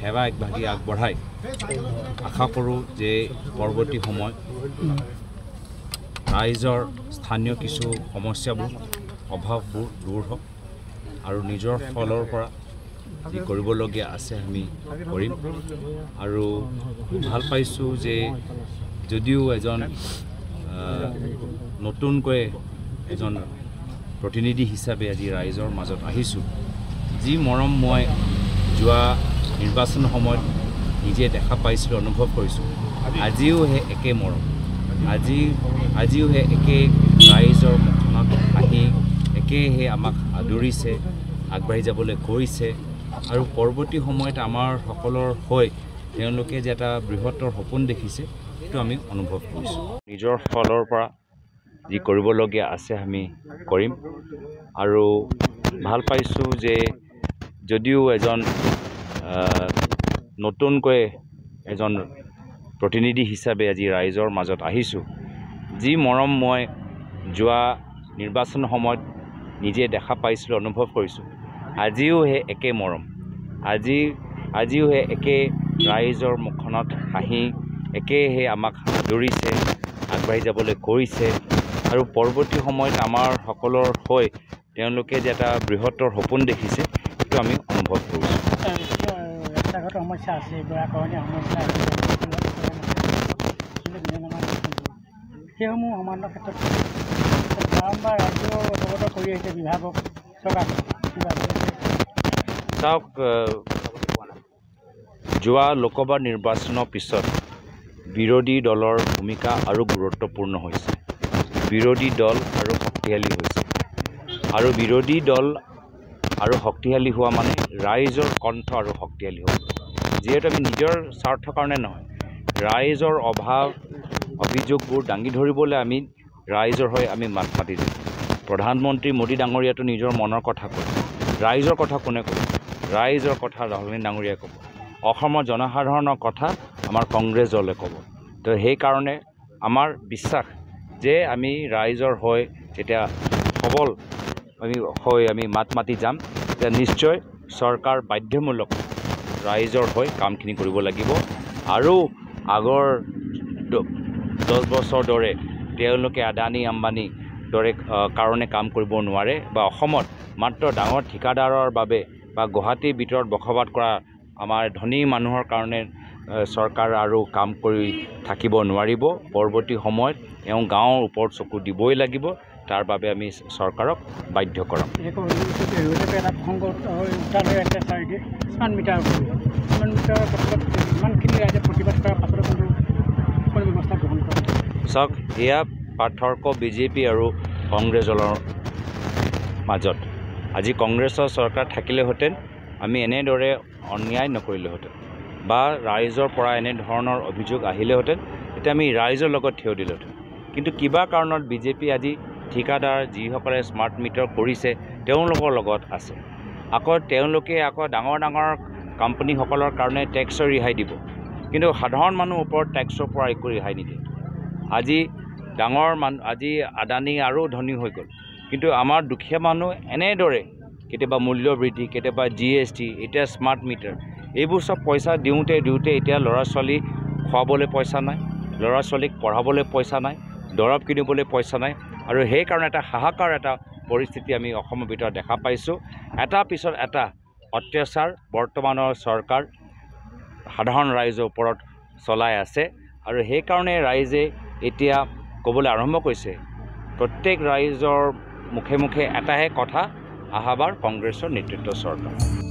সেৱা আগভাগি আগবঢ়াই আশা কৰোঁ যে পৰৱৰ্তী সময় ৰাইজৰ স্থানীয় কিছু সমস্যাবোৰ অভাৱবোৰ দূৰ হওক আৰু নিজৰ ফলৰ পৰা যি কৰিবলগীয়া আছে আমি কৰিম আৰু ভাল পাইছোঁ যে যদিও এজন নতুনকৈ এজন প্ৰতিনিধি হিচাপে আজি ৰাইজৰ মাজত আহিছোঁ যি মৰম মই যোৱা নিৰ্বাচন সময়ত নিজে দেখা পাইছিলোঁ অনুভৱ কৰিছোঁ আজিও সেই একে মৰম আজিও সেই একে ৰাইজৰ মুখখনত আহি একেহে আমাক আদৰিছে আগবাঢ়ি যাবলৈ কৈছে আৰু পৰৱৰ্তী সময়ত আমাৰ সকলৰ হৈ তেওঁলোকে যে এটা বৃহত্তৰ সপোন দেখিছে সেইটো আমি অনুভৱ কৰিছোঁ নিজৰ ফলৰ পৰা যি কৰিবলগীয়া আছে আমি কৰিম আৰু ভাল পাইছোঁ যে যদিও এজন নতুনকৈ এজন প্ৰতিনিধি হিচাপে আজি ৰাইজৰ মাজত আহিছোঁ যি মৰম মই যোৱা নিৰ্বাচন সময়ত নিজে দেখা পাইছিলোঁ অনুভৱ কৰিছোঁ আজিও সেই একে মৰম আজিও সেই একে ৰাইজৰ মুখখনত হাঁহি একেহে আমাক আদৰিছে আগবাঢ়ি যাবলৈ কৈছে আৰু পৰৱৰ্তী সময়ত আমাৰ সকলৰ হৈ তেওঁলোকে যে এটা বৃহত্তৰ সপোন দেখিছে সেইটো আমি অনুভৱ কৰিছোঁ ৰাস্তাঘাটৰ সমস্যা আছে গৰাকৰণীয়া সমস্যা আছে সেইসমূহ সমাধানৰ ক্ষেত্ৰত বাৰম্বাৰ ৰাজ্যৰ অৱগত কৰি আহিছে বিভাগক চৰকাৰ চাওক যোৱা লোকসভা নিৰ্বাচনৰ পিছত বিৰোধী দলৰ ভূমিকা আৰু গুৰুত্বপূৰ্ণ হৈছে বিৰোধী দল আৰু শক্তিশালী হৈছে আৰু বিৰোধী দল আৰু শক্তিশালী হোৱা মানে ৰাইজৰ কণ্ঠ আৰু শক্তিশালী হ'ব যিহেতু আমি নিজৰ স্বাৰ্থৰ কাৰণে নহয় ৰাইজৰ অভিযোগবোৰ দাঙি ধৰিবলৈ আমি ৰাইজৰ হৈ আমি মাত মাতি দিওঁ প্ৰধানমন্ত্ৰী মোদী ডাঙৰীয়াটো নিজৰ মনৰ কথা কয় ৰাইজৰ কথা কোনে ক'ব ৰাইজৰ কথা ৰাহুল গান্ধী ডাঙৰীয়াই ক'ব অসমৰ জনসাধাৰণৰ কথা আমাৰ কংগ্ৰেছ দলে ক'ব তো সেইকাৰণে আমাৰ বিশ্বাস যে আমি ৰাইজৰ হৈ যেতিয়া সবল আমি মাত মাতি যাম যে নিশ্চয় চৰকাৰ বাধ্যমূলক ৰাইজৰ হৈ কামখিনি কৰিব লাগিব আৰু আগৰ 10 বছৰ দৰে তেওঁলোকে আদানী আম্বানী দৰে কাৰণে কাম কৰিব নোৱাৰে বা অসমত মাত্ৰ ডাঙৰ ঠিকাদাৰৰ বাবে বা গুৱাহাটীৰ ভিতৰত বসবাস কৰা আমাৰ ধনী মানুহৰ কাৰণে চৰকাৰ আৰু কাম কৰি থাকিব নোৱাৰিব পৰৱৰ্তী সময়ত গাঁৱৰ ওপৰত চকু দিবই লাগিব তাৰ বাবে আমি চৰকাৰক বাধ্য কৰাম চাওক এয়া পাৰ্থক্য বিজেপি আৰু কংগ্ৰেছ দলৰ মাজত আজি কংগ্ৰেছৰ চৰকাৰ থাকিলেহেঁতেন আমি এনেদৰে অন্যায় নকৰিলোহেঁতেন বা ৰাইজৰ পৰা এনেধৰণৰ অভিযোগ আহিলেহেঁতেন তেতিয়া আমি ৰাইজৰ লগত থিয় দিলোহেঁতেন কিন্তু কিবা কাৰণত বিজেপি আজি ঠিকাদাৰ যিসকলে স্মাৰ্ট মিটাৰ কৰিছে তেওঁলোকৰ লগত আছে তেওঁলোকে ডাঙৰ কোম্পানীসকলৰ কাৰণে টেক্সৰ ৰেহাই দিব কিন্তু সাধাৰণ মানুহৰ ওপৰত টেক্সৰ পৰা একো ৰেহাই নিদিয়ে আজি আজি আদানী আৰু ধনী হৈ গ'ল কিন্তু আমাৰ দুখীয়া মানুহ এনেদৰে কেতিয়াবা মূল্য বৃদ্ধি কেতিয়াবা GST এতিয়া স্মাৰ্ট মিটাৰ এইবোৰ চব পইচা দিওঁতে এতিয়া ল'ৰা ছোৱালী খুৱাবলৈ পইচা নাই ল'ৰা ছোৱালীক পঢ়াবলৈ পইচা নাই দৰৱ কিনিবলৈ পইচা নাই আৰু সেইকাৰণে এটা হাহাকাৰ এটা পৰিস্থিতি আমি অসমৰ ভিতৰত দেখা পাইছোঁ এটা পিছত এটা অত্যাচাৰ বৰ্তমানৰ চৰকাৰ সাধাৰণ ৰাইজৰ ওপৰত চলাই আছে আৰু সেইকাৰণে ৰাইজে এতিয়া ক'বলৈ আৰম্ভ কৰিছে প্ৰত্যেক ৰাইজৰ মুখে মুখে এটাহে কথা আহাবাৰ কংগ্ৰেছৰ নেতৃত্ব চৰকাৰ